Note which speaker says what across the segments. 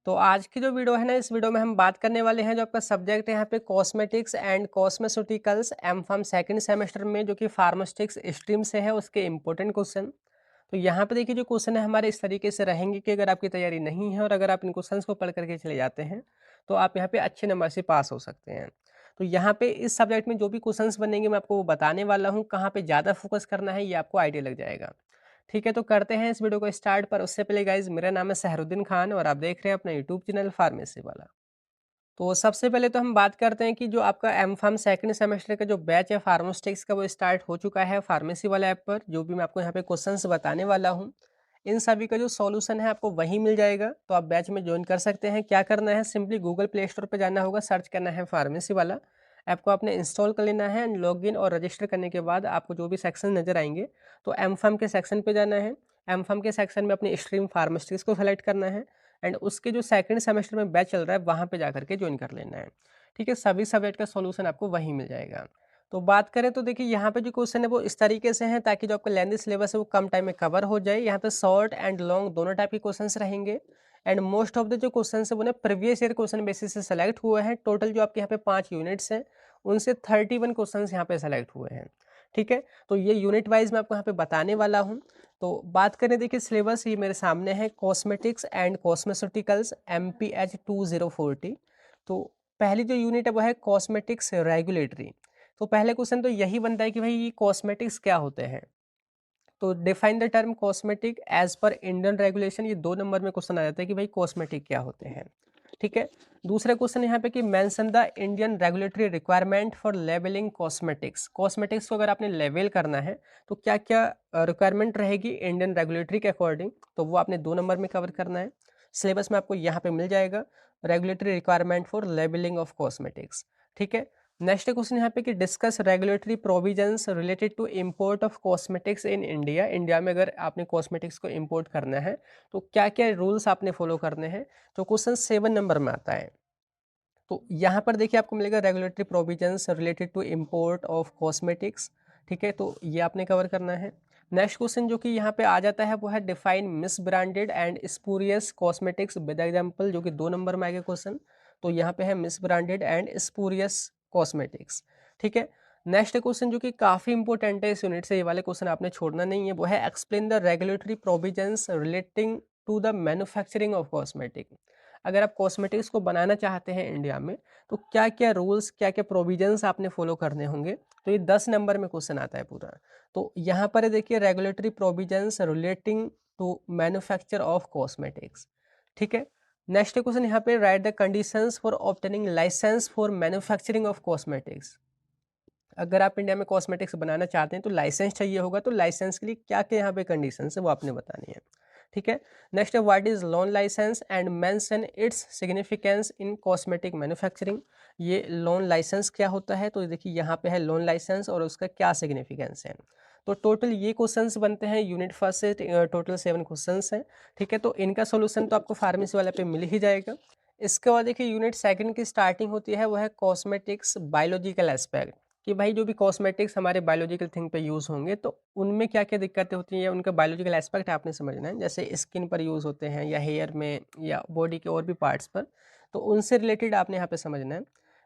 Speaker 1: तो आज की जो वीडियो है ना, इस वीडियो में हम बात करने वाले हैं जो आपका सब्जेक्ट है यहाँ पे cosmetics and cosmeceuticals M Pharm second semester में, जो कि फार्मास्यूटिक्स स्ट्रीम से है, उसके इंपॉर्टेंट क्वेश्चन। तो यहाँ पे देखिए जो क्वेश्चन है हमारे इस तरीके से रहेंगे कि अगर आपकी तैयारी नहीं है और अगर आप इन क्वेश्चंस को पढ़ करके चले जाते हैं तो आप यहाँ पे अच्छे नंबर से पास हो सकते हैं। तो यहाँ पे इस सब्जेक्ट में जो भी क्वेश्चंस बनेंगे मैं आपको वो बताने वाला हूँ, कहाँ पे ज़्यादा फोकस करना है ये आपको आइडिया लग जाएगा। ठीक है, तो करते हैं इस वीडियो को स्टार्ट। पर उससे पहले गाइज, मेरा नाम है सहरुद्दीन खान और आप देख रहे हैं अपना यूट्यूब चैनल फार्मेसी वाला। तो सबसे पहले तो हम बात करते हैं कि जो आपका एम फार्म सेकंड सेमेस्टर का जो बैच है फार्मास्यूटिक्स का, वो स्टार्ट हो चुका है फार्मेसी वाला ऐप पर। जो भी मैं आपको यहाँ पे क्वेश्चंस बताने वाला हूँ, इन सभी का जो सॉल्यूशन है आपको वहीं मिल जाएगा। तो आप बैच में ज्वाइन कर सकते हैं। क्या करना है, सिंपली गूगल प्ले स्टोर पर जाना होगा, सर्च करना है फार्मेसी वाला। ऐप को आपने इंस्टॉल कर लेना है एंड लॉगिन और रजिस्टर करने के बाद आपको जो भी सेक्शन नजर आएंगे, तो एम फार्म के सेक्शन पे जाना है। एम फार्म के सेक्शन में अपनी स्ट्रीम फार्मास्यूटिक्स को सेलेक्ट करना है एंड उसके जो सेकंड सेमेस्टर में बैच चल रहा है वहाँ पे जाकर के ज्वाइन कर लेना है। ठीक है, सभी सब्जेक्ट का सॉल्यूशन आपको वहीं मिल जाएगा। तो बात करें तो देखिए यहाँ पे जो क्वेश्चन है वो इस तरीके से हैं, ताकि जो आपका लेंथी सिलेबस है वो कम टाइम में कवर हो जाए। यहाँ पे शॉर्ट एंड लॉन्ग दोनों टाइप के क्वेश्चंस रहेंगे एंड मोस्ट ऑफ द जो क्वेश्चन है वो ना प्रीवियस ईयर क्वेश्चन बेसिस से सेलेक्ट हुए हैं। टोटल जो आपके यहाँ पे 5 यूनिट्स हैं, उनसे 31 क्वेश्चन यहाँ पे सेलेक्ट हुए हैं। ठीक है, तो ये यूनिट वाइज मैं आपको यहाँ पे बताने वाला हूँ। तो बात करें, देखिए सिलेबस ये मेरे सामने है, कॉस्मेटिक्स एंड कॉस्मेस्यूटिकल्स MPH 2040। तो पहली जो यूनिट है वो है कॉस्मेटिक्स रेगुलेटरी। तो पहले क्वेश्चन तो यही बनता है कि भाई ये कॉस्मेटिक्स क्या होते हैं। तो define the term cosmetic as per Indian regulation, ये 2 नंबर में क्वेश्चन आ जाता है कि भाई कॉस्मेटिक क्या होते हैं। ठीक है, दूसरा क्वेश्चन यहाँ पे कि mention the Indian regulatory requirement for labelling cosmetics. Cosmetics को अगर आपने लेवल करना है तो क्या क्या रिक्वायरमेंट रहेगी इंडियन रेगुलेटरी के अकॉर्डिंग, तो वो आपने 2 नंबर में कवर करना है। सिलेबस में आपको यहाँ पे मिल जाएगा, regulatory requirement for labelling of cosmetics. ठीक है, नेक्स्ट क्वेश्चन यहाँ पे कि discuss regulatory provisions related to import of cosmetics in India. India में अगर आपने कॉस्मेटिक्स को इंपोर्ट करना है तो क्या क्या रूल्स आपने फॉलो करने हैं, तो क्वेश्चन 7 नंबर में आता है। तो यहाँ पर देखिए आपको मिलेगा regulatory provisions related to import of cosmetics. ठीक है, तो ये आपने कवर करना है। नेक्स्ट क्वेश्चन जो कि यहाँ पे आ जाता है वो है define miss branded and spurious cosmetics with example, जो कि 2 नंबर में आएगा क्वेश्चन। तो यहाँ पे है miss branded and spurious cosmetics. ठीक है, नेक्स्ट क्वेश्चन जो कि काफ़ी इंपॉर्टेंट है इस यूनिट से, ये वाले क्वेश्चन आपने छोड़ना नहीं है, वो है explain the regulatory provisions relating to the manufacturing of cosmetic. अगर आप कॉस्मेटिक्स को बनाना चाहते हैं इंडिया में, तो क्या क्या रूल्स, क्या क्या प्रोविजंस आपने फॉलो करने होंगे। तो ये 10 नंबर में क्वेश्चन आता है पूरा। तो यहाँ पर देखिए regulatory provisions relating to manufacture of cosmetics. ठीक है, नेक्स्ट क्वेश्चन यहाँ पे write the conditions for obtaining licence for manufacturing of cosmetics. अगर आप इंडिया में कॉस्मेटिक्स बनाना चाहते हैं तो लाइसेंस चाहिए होगा, तो लाइसेंस के लिए क्या क्या यहाँ पे कंडीशन है वो आपने बतानी है। ठीक है, नेक्स्ट है what is loan licence and mention its significance in cosmetic manufacturing. ये लोन लाइसेंस क्या होता है, तो देखिए यहाँ पे है लोन लाइसेंस और उसका क्या सिग्निफिकेंस है। तो टोटल ये क्वेश्चंस बनते हैं यूनिट फर्स्ट से, टोटल 7 क्वेश्चंस हैं। ठीक है, तो इनका सोल्यूशन तो आपको फार्मेसी वाले पे मिल ही जाएगा। इसके बाद देखिए यूनिट सेकंड की स्टार्टिंग होती है, वो है कॉस्मेटिक्स बायोलॉजिकल एस्पेक्ट, कि भाई जो भी कॉस्मेटिक्स हमारे बायोलॉजिकल थिंग पे यूज़ होंगे तो उनमें क्या-क्या दिक्कतें होती हैं, उनका बायोलॉजिकल एस्पेक्ट आपने समझना है। जैसे स्किन पर यूज़ होते हैं या हेयर में या बॉडी के और भी पार्ट्स पर, तो उनसे रिलेटेड आपने यहाँ पे समझना है।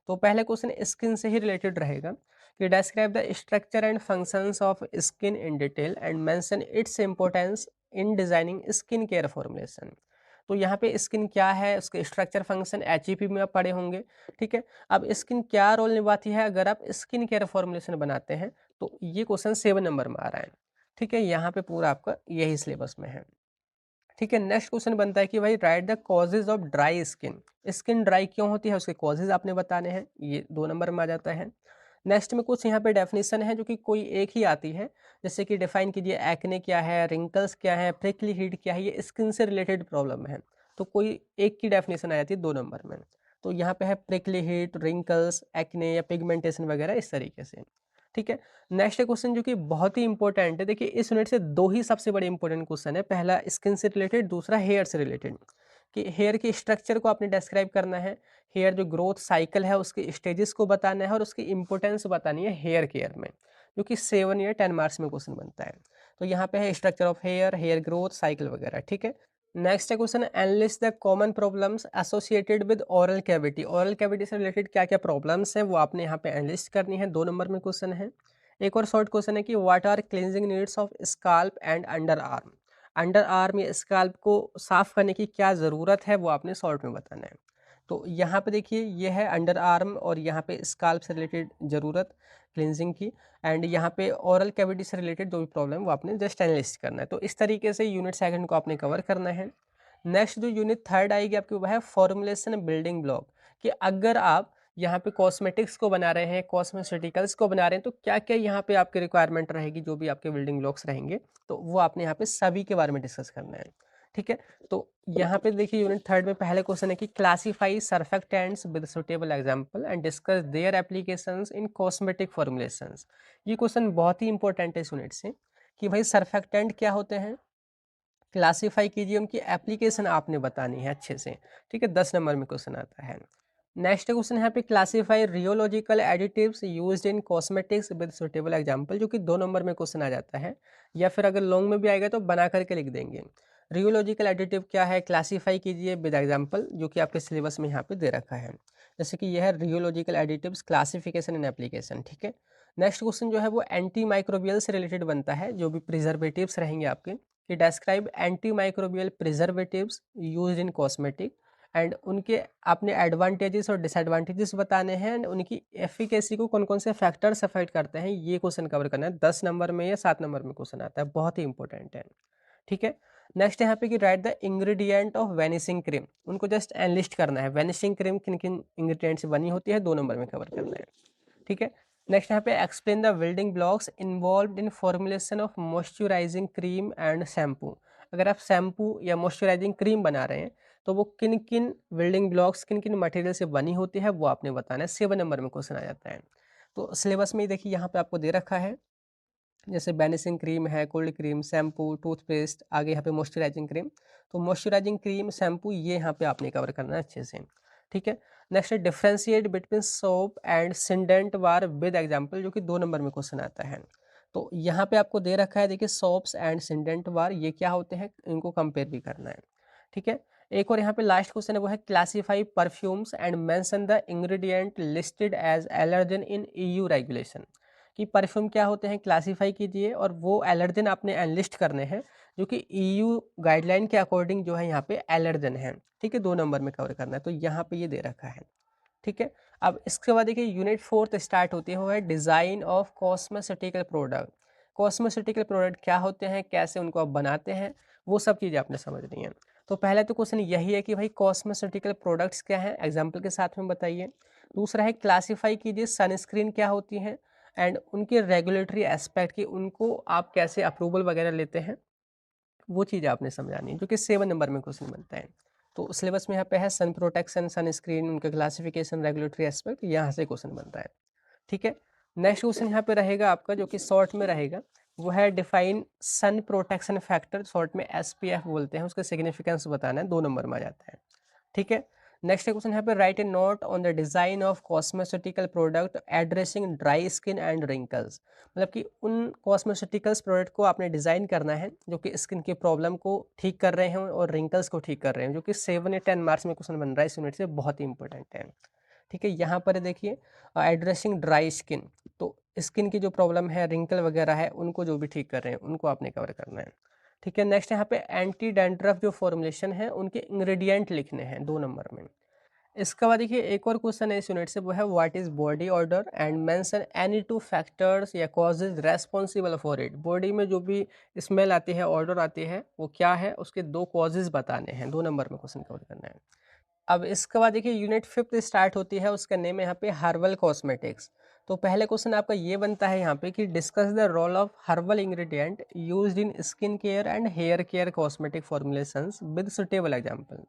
Speaker 1: तो पहले क्वेश्चन स्किन से ही रिलेटेड रहेगा कि describe the structure and functions of skin in detail and mention its importance in designing skin care formulation. तो यहाँ पे स्किन क्या है, उसके स्ट्रक्चर फंक्शन एचईपी में आप पढ़े होंगे। ठीक है, अब स्किन क्या रोल निभाती है अगर आप स्किन केयर फॉर्मुलेशन बनाते हैं, तो ये क्वेश्चन 7 नंबर में आ रहा है। ठीक है, यहाँ पे पूरा आपका यही सिलेबस में है। ठीक है, नेक्स्ट क्वेश्चन बनता है कि भाई right the causes of dry skin. Skin dry क्यों होती है, उसके कॉजेज आपने बताने हैं, ये 2 नंबर में आ जाता है। नेक्स्ट में कुछ यहाँ पे डेफिनेशन है जो कि कोई एक ही आती है, जैसे कि डिफाइन कीजिए एक्ने क्या है, रिंकल्स क्या है, प्रिकली हीट क्या है, ये स्किन से रिलेटेड प्रॉब्लम है। तो कोई एक की डेफिनेशन आ जाती है 2 नंबर में। तो यहाँ पे है प्रिकली हीट, रिंकल्स, एक्ने या पिगमेंटेशन वगैरह इस तरीके से। ठीक है, नेक्स्ट क्वेश्चन जो कि बहुत ही इंपॉर्टेंट है, देखिए इस यूनिट से 2 ही सबसे बड़े इंपॉर्टेंट क्वेश्चन है, पहला स्किन से रिलेटेड, दूसरा हेयर से रिलेटेड। कि हेयर के स्ट्रक्चर को आपने डिस्क्राइब करना है, हेयर जो ग्रोथ साइकिल है उसके स्टेजेस को बताना है और उसकी इंपॉर्टेंस बतानी है हेयर केयर में, जो कि 7 या 10 मार्क्स में क्वेश्चन बनता है। तो यहाँ पे है structure of hair, hair growth cycle वगैरह। ठीक है, नेक्स्ट है question, analyse the common problems associated with oral cavity. Oral cavity से रिलेटेड क्या क्या प्रॉब्लम्स हैं वो आपने यहाँ पे एनालिस्ट करनी है, 2 नंबर में क्वेश्चन है। एक और शॉर्ट क्वेश्चन है कि what are cleansing needs of scalp and underarm. Underarm या स्काल्प को साफ करने की क्या ज़रूरत है वो आपने शॉर्ट में बताना है। तो यहाँ पे देखिए ये है अंडर आर्म और यहाँ पे स्काल्प से रिलेटेड ज़रूरत क्लींजिंग की, एंड यहाँ पे ओरल कैविटी से रिलेटेड जो भी प्रॉब्लम वो आपने जस्ट एनालिस्ट करना है। तो इस तरीके से यूनिट सेकंड को आपने कवर करना है। नेक्स्ट जो यूनिट थर्ड आएगी आपकी वो है फॉर्मुलेशन बिल्डिंग ब्लॉक, कि अगर आप यहाँ पे कॉस्मेटिक्स को बना रहे हैं, कॉस्मेटिकल्स को बना रहे हैं, तो क्या क्या यहाँ पे आपकी रिक्वायरमेंट रहेगी, जो भी आपके बिल्डिंग ब्लॉक्स रहेंगे, तो वो आपने यहाँ पे सभी के बारे में डिस्कस करना है। ठीक है, तो यहाँ पे देखिए यूनिट थर्ड में पहले क्वेश्चन है कि classify surfactants with suitable example and discuss their applications in cosmetic formulations. ये क्वेश्चन बहुत ही इंपॉर्टेंट है इस यूनिट से, कि भाई सर्फेक्टेंट क्या होते हैं, क्लासीफाई कीजिए, उनकी एप्लीकेशन आपने बतानी है अच्छे से। ठीक है, 10 नंबर में क्वेश्चन आता है। नेक्स्ट क्वेश्चन यहाँ पे classify rheological additives used in cosmetics with suitable example, जो कि 2 नंबर में क्वेश्चन आ जाता है, या फिर अगर लॉन्ग में भी आएगा तो बना करके लिख देंगे। रियोलॉजिकल एडिटिव क्या है, क्लासीफाई कीजिए विद एग्जांपल, जो कि आपके सिलेबस में यहाँ पे दे रखा है। जैसे कि यह है rheological additives classification and application. ठीक है, नेक्स्ट क्वेश्चन जो है वो एंटी माइक्रोबियल से रिलेटेड बनता है, जो भी प्रिजर्वेटिव्स रहेंगे आपके, कि describe anti microbial preservatives used in cosmetic, and उनके आपने एडवांटेजेस और डिसएडवांटेजेस बताने हैं, एंड उनकी एफिकेसी को कौन कौन से फैक्टर्स अफेक्ट करते हैं, ये क्वेश्चन कवर करना है। 10 नंबर में या 7 नंबर में क्वेश्चन आता है, बहुत ही इंपॉर्टेंट है। ठीक है, नेक्स्ट यहाँ पे कि right the ingredient of vanishing cream, उनको जस्ट एनलिस्ट करना है, वेनिशिंग क्रीम किन किन इंग्रेडिएंट से बनी होती है, 2 नंबर में कवर करना है। ठीक है, नेक्स्ट यहाँ पे explain the building blocks involved in formulation of moisturising cream and shampoo. अगर आप शैम्पू या मॉइस्चराइजिंग क्रीम बना रहे हैं तो वो किन किन बिल्डिंग ब्लॉक्स किन किन मटेरियल से बनी होती है वो आपने बताना है, 7 नंबर में क्वेश्चन आ जाता है। तो सिलेबस में ही देखिए यहाँ पे आपको दे रखा है, जैसे बैनिशिंग क्रीम है, कोल्ड क्रीम, शैम्पू, टूथपेस्ट, आगे यहाँ पे मॉइस्चराइजिंग क्रीम। तो मॉइस्चराइजिंग क्रीम, शैम्पू, ये यहाँ पे आपने कवर करना है अच्छे से। ठीक है, next differentiate between soap and syndet bar with example, जो कि 2 नंबर में क्वेश्चन आता है। तो यहाँ पे आपको दे रखा है, देखिए सोप्स एंड सिंडेंट वार ये क्या होते हैं, इनको कंपेयर भी करना है। ठीक है, एक और यहाँ पे लास्ट क्वेश्चन है वो है classify perfumes and mention the ingredient listed as allergen in EU regulation, कि परफ्यूम क्या होते हैं क्लासीफाई कीजिए, और वो एलर्जन आपने एनलिस्ट करने हैं जो कि ईयू गाइडलाइन के अकॉर्डिंग जो है यहाँ पे एलर्जन है। ठीक है, 2 नंबर में कवर करना है, तो यहाँ पे ये दे रखा है। ठीक है, अब इसके बाद देखिए यूनिट फोर्थ स्टार्ट होती है, वो है design of cosmetical product. Cosmetical product क्या होते हैं, कैसे उनको आप बनाते हैं, वो सब चीज़ें आपने समझनी है। तो पहले तो क्वेश्चन यही है कि भाई कॉस्मेटिकल प्रोडक्ट्स क्या हैं, एग्जाम्पल के साथ में बताइए। दूसरा है क्लासीफाई कीजिए सनस्क्रीन क्या होती है, एंड उनके रेगुलेटरी एस्पेक्ट की, उनको आप कैसे अप्रूवल वगैरह लेते हैं, वो चीज़ आपने समझानी है, जो कि 7 नंबर में क्वेश्चन बनता है। तो सिलेबस में यहाँ पे है सन प्रोटेक्शन, सन स्क्रीन, उनका क्लासिफिकेशन, रेगुलेटरी एस्पेक्ट, यहाँ से क्वेश्चन बनता है। ठीक है, नेक्स्ट क्वेश्चन यहाँ पे रहेगा आपका, जो कि शॉर्ट में रहेगा, वो है define sun protection factor, short में SPF बोलते हैं, उसका सिग्निफिकेंस बताना है, 2 नंबर में आ जाता है। ठीक है, नेक्स्ट क्वेश्चन यहाँ पे right A note on the design of cosmetical product addressing dry skin and wrinkles, मतलब कि उन कॉस्मेटिकल्स प्रोडक्ट को आपने डिज़ाइन करना है जो कि स्किन के प्रॉब्लम को ठीक कर रहे हैं और रिंकल्स को ठीक कर रहे हैं, जो कि 7 या 10 मार्क्स में क्वेश्चन बन रहा है इस यूनिट से, बहुत ही इंपॉर्टेंट है। ठीक है, यहाँ पर देखिए एड्रेसिंग ड्राई स्किन, तो स्किन की जो प्रॉब्लम है, रिंकल वगैरह है, उनको जो भी ठीक कर रहे हैं उनको आपने कवर करना है। ठीक है, नेक्स्ट यहाँ पे एंटी डैंड्रफ जो फॉर्मुलेशन है उनके इंग्रेडिएंट लिखने हैं, 2 नंबर में। इसके बाद देखिए एक और क्वेश्चन है इस यूनिट से, वो है what is body odour and mention any 2 factors या causes responsible for it. Body में जो भी स्मेल आती है, ऑर्डर आती है, वो क्या है, उसके 2 कॉजेज बताने हैं, 2 नंबर में क्वेश्चन कवर करना है। अब इसके बाद देखिए यूनिट फिफ्थ स्टार्ट होती है, उसका नेम है यहाँ पे हर्बल कॉस्मेटिक्स। तो पहले क्वेश्चन आपका ये बनता है यहाँ पे कि discuss the role of herbal ingredient used in skin care and hair care cosmetic formulations with suitable example,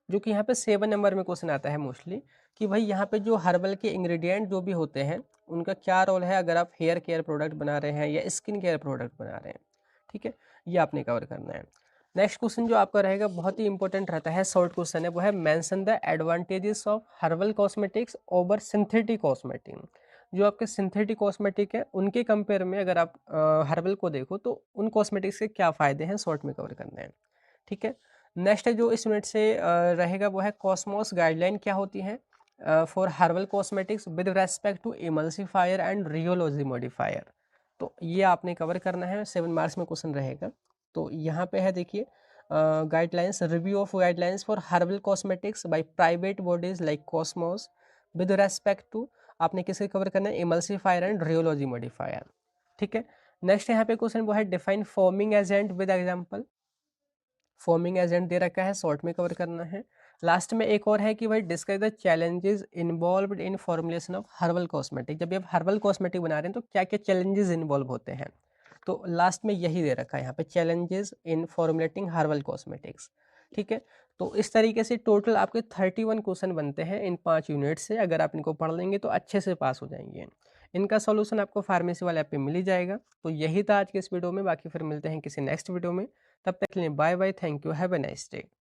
Speaker 1: जो कि यहाँ पे 7 नंबर में क्वेश्चन आता है मोस्टली, कि भाई यहाँ पे जो हर्बल के इंग्रेडिएंट जो भी होते हैं उनका क्या रोल है अगर आप हेयर केयर प्रोडक्ट बना रहे हैं या स्किन केयर प्रोडक्ट बना रहे हैं। ठीक है, ये आपने कवर करना है। नेक्स्ट क्वेश्चन जो आपका रहेगा बहुत ही इंपॉर्टेंट रहता है, शॉर्ट क्वेश्चन है, वो है mention the advantages of herbal cosmetics over synthetic cosmetic. जो आपके सिंथेटिक कॉस्मेटिक है उनके कंपेयर में अगर आप हर्बल को देखो तो उन कॉस्मेटिक्स के क्या फ़ायदे हैं, शॉर्ट में कवर करना है। ठीक है, नेक्स्ट जो इस यूनिट से रहेगा वो है कॉस्मोस गाइडलाइन क्या होती है for herbal cosmetics with respect to emulsifier and rheology modifier. तो ये आपने कवर करना है, 7 मार्क्स में क्वेश्चन रहेगा। तो यहाँ पे है देखिए guidelines, review of guidelines for herbal cosmetics by private bodies like Cosmos with respect to, आपने किसे कवर करना है, इमल्सिफायर एंड रियोलॉजी मॉडिफायर। ठीक है। नेक्स्ट यहाँ पे क्वेश्चन वो है define foaming agent with example. Foaming agent दे रखा है, शॉर्ट में कवर करना है। लास्ट में एक और है कि भाई discuss the challenges involved in formulation of herbal cosmetic. जब ये आप हर्बल कॉस्मेटिक बना रहे हैं तो क्या क्या चैलेंजेस इन्वॉल्व होते हैं, तो लास्ट में यही दे रखा है यहाँ पे, challenges in formulating herbal cosmetics. ठीक है। तो इस तरीके से टोटल आपके 31 क्वेश्चन बनते हैं इन 5 यूनिट से। अगर आप इनको पढ़ लेंगे तो अच्छे से पास हो जाएंगे। इनका सॉल्यूशन आपको फार्मेसी वाले ऐप पे मिल ही जाएगा। तो यही था आज के इस वीडियो में, बाकी फिर मिलते हैं किसी नेक्स्ट वीडियो में। तब तक के लिए bye bye, thank you, have a nice day.